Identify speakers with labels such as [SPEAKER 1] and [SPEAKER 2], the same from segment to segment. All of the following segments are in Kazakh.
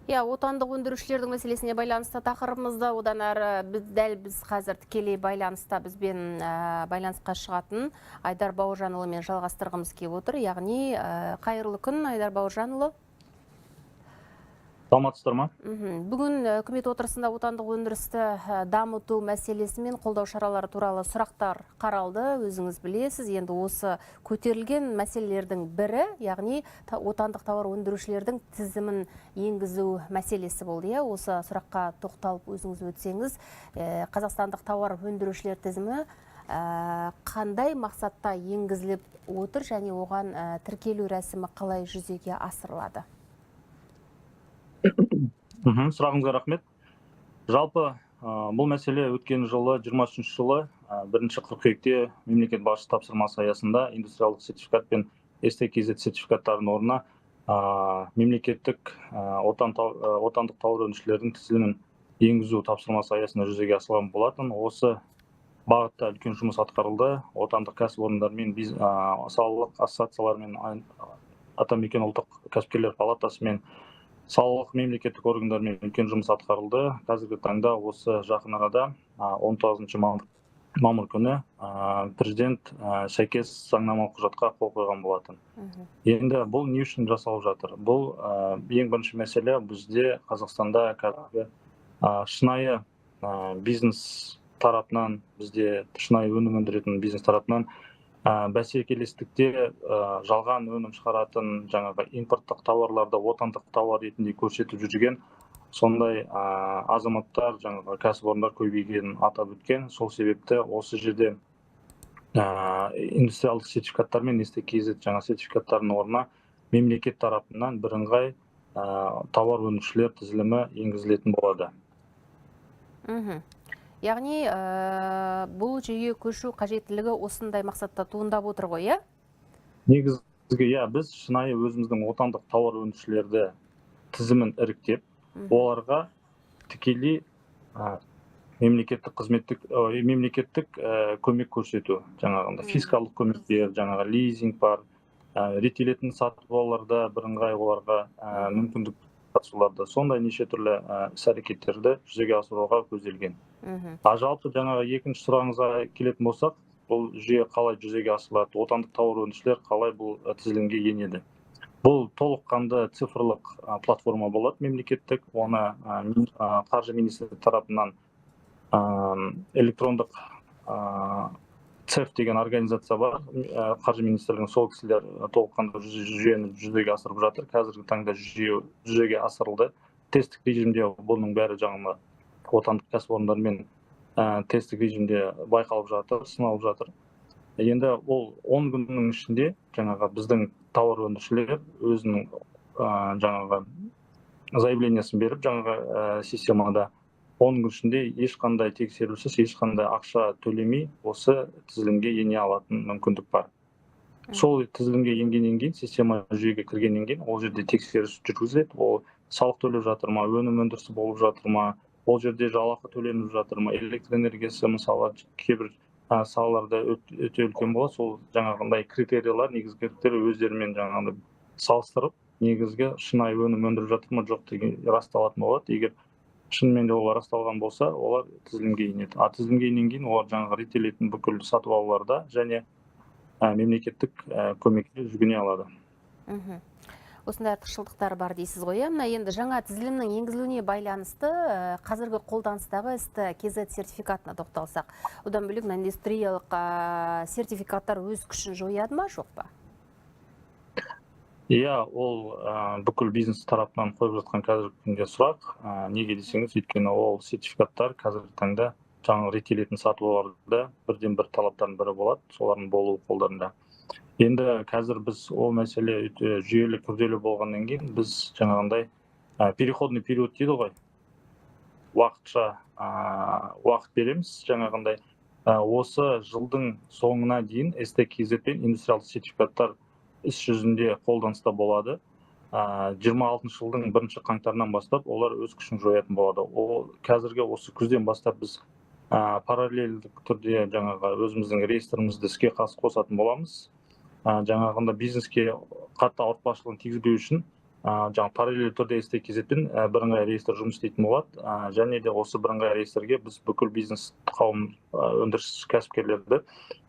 [SPEAKER 1] Отандық өндірушілердің мәселесіне байланысты тақырыбымызды одан әрі біз қазір тікелей байланыста бізбен байланысқа шығатын Айдар Бауыржанұлымен жалғастырғымыз келіп отыр. Яғни қайырлы күн, Айдар Бауыржанұлы.
[SPEAKER 2] Саламатсыздар ма?
[SPEAKER 1] Бүгін үкімет отырысында отандық өндірісті дамыту мәселесі мен қолдау шаралары туралы сұрақтар қаралды. Өзіңіз білесіз, енді осы көтерілген мәселелердің бірі, яғни отандық тауар өндірушілердің тізімін енгізу мәселесі болды. Осы сұраққа тоқталып өзіңіз өтсеңіз, қазақстандық тауар өндірушілер тізімі қандай мақсатта енгізіліп отыр және оған тіркелу рәсімі қалай жүзеге асырылады?
[SPEAKER 2] Сұрағыңызға рахмет. Жалпы бұл мәселе өткен жылы 23 жылы 1 қыркүйекте мемлекет басшысы тапсырмасы аясында индустриалдық сертификат пен STKZ сертификаттардың орнына мемлекеттік отандық тауар өндірушілердің тізілімін енгізу тапсырмасы аясында жүзеге асырылған болатын. Осы бағытта үлкен жұмыс атқарылды. Отандық кәсіпорындармен, салалық ассоциациялармен, Атамекен ұлттық кәсіпкерлер палатасымен, салалық мемлекеттік органдармен үлкен жұмыс атқарылды. Қазіргі таңда осы жақын арада 19 мамыр күні президент сәйкес заңнамалық құжатқа қол қойған болатын. Енді бұл не үшін жасалып жатыр? Бұл ең бірінші мәселе бізде Қазақстанда шынайы бизнес тарапынан, бізде шынайы өнім өндіретін бизнес тарапынан бәсекелестікте жалған өнім шығаратын, жаңағы импорттық тауарларды отандық тауар ретінде көрсетіп жүрген сондай азаматтар, жаңағы кәсіпорындар көбейгенін атап өткен. Сол себепті осы жерде индустриалдық сертификаттар мен STKZ жаңа сертификаттардың орнына мемлекет тарапынан бірыңғай тауар өндірушілер тізілімі енгізілетін болады.
[SPEAKER 1] Яғни, бұл жүйе көшу қажеттілігі осындай мақсатта туындап отыр ғой, иә?
[SPEAKER 2] Негізгі, біз шынайы өзіміздің отандық тауар өндірушілерді тізімін іріктеп, оларға тікелей мемлекеттік көмек көрсету, жаңағында фискалдық көмектер, жаңағы лизинг бар, реттелетін сатып алуларда бірыңғай оларға мүмкіндік қатысуларды, сондай неше түрлі іс-әрекеттерді жүзеге асыруға көзделген. Жалпы жаңағы екінші сұрағыңызға келетін болсақ, бұл жүйе қалай жүзеге асырылады, отандық тауар өндірушілер қалай бұл тізілімге енеді? Бұл толыққанды цифрлық платформа болады мемлекеттік, оны қаржы министрлігі тарапынан электрондық ЦЕФ деген организация бар, қаржы министрлігінің, сол кісілер толыққанды жүйені жүзеге асырып жатыр. Қазіргі таңда жүйе жүзеге асырылды. Тесттік режимде бұның бәрі жаңағы отандық кәсіпорындармен тесттік режимде байқалып жатыр, сыналып жатыр. Енді ол 10 күннің ішінде жаңағы біздің тауар өндірушілер өзінің жаңағы заявлениясын беріп, жаңағы системада 10 күн ішінде ешқандай тексерусіз, ешқандай ақша төлемей осы тізілімге ене алатын мүмкіндік бар. Сол тізілімге енгеннен кейін, система жүйеге кіргеннен кейін, ол жерде тексеріс жүргізіледі. Ол салық төлеп жатыр ма, өнім өндірісі болып жатыр ма, ол жерде жалақы төленіп жатыр ма, электр энергиясы мысалы кейбір салаларда өте үлкен болады. Сол жаңағындай критериялар, негізгі критериялар өздерімен жаңағындай салыстырып, негізгі шынайы өнім өндіріп жатыр ма, жоқ деген расталатын болады. Егер шынымен де олар расталған болса, олар тізілімге енеді. Тізілімге енген кейін олар жаңағы реттелетін бүкіл сатып алуларда және мемлекеттік көмекке жүгіне алады.
[SPEAKER 1] Осындай артықшылықтар бар дейсіз ғой. Енді жаңа тізілімнің енгізілуіне байланысты қазіргі қолданыстағы STKZ сертификатына тоқталсақ, одан бөлек индустриялық сертификаттар өз күшін жояды ма, жоқ па?
[SPEAKER 2] Ол бүкіл бизнес тарапынан қойып жатқан қазіргі күнде сұрақ. Неге десеңіз, өйткені ол сертификаттар қазіргі таңда жаңағы реттелетін сатып алуларда бірден бір талаптардың бірі болады, солардың болуы қолдарында. Енді қазір біз ол мәселе жүйелі күрделі болғаннан кейін біз жаңағындай переходный период дейді ғой, уақытша уақыт береміз. Жаңағындай осы жылдың соңына дейін STKZ пен индустриалдық сертификаттар іс жүзінде қолданыста болады. 26 жылдың 1 қаңтарынан бастап олар өз күшін жоятын болады. Ол қазіргі осы күзден бастап біз параллельдік түрде жаңағы өзіміздің реестрімізді іске қосатын боламыз. Жаңағында бизнеске қатты ауыртпашылығын тигізбеу үшін жаңа параллель түрде істей кезетін бірыңғай реестр жұмыс істейтін болады. Және де осы бірыңғай реестрге біз бүкіл бизнес қауым өндіріс кәсіпкерлерді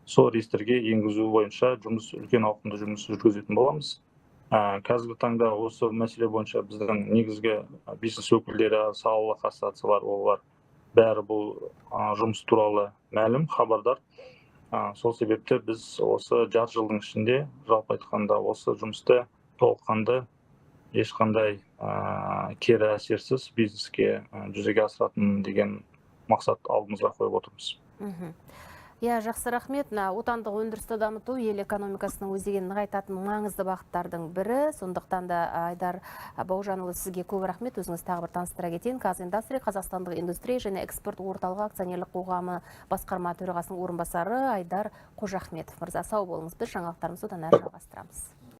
[SPEAKER 2] сол реестрге енгізу бойынша үлкен ауқымды жұмыс жүргізетін боламыз. Қазіргі таңда осы мәселе бойынша біздің негізгі бизнес өкілдері, салалық ассоциациялар, олар бәрі бұл жұмыс туралы мәлім, хабардар. Сол себепті біз осы жарты жылдың ішінде жалпы айтқанда осы жұмысты толыққанды ешқандай кері әсерсіз бизнеске жүзеге асыратын деген мақсат алдымызға қойып отырмыз.
[SPEAKER 1] Жақсы рахмет. Отандық өндірісті дамыту ел экономикасының өзегін нығайтатын маңызды бағыттардың бірі. Сондықтан да Айдар Бауыржанұлы, сізге көп рахмет. Өзіңіз тағы бір таныстыра кетейін. Казиндастри Қазақстандық индустрия және экспорт орталығы акционерлік қоғамы басқарма төрағасының орынбасары Айдар Қожахметов мырза, сау болыңыз. Біз жаңалықтарымызды одан әрі жалғастырамыз.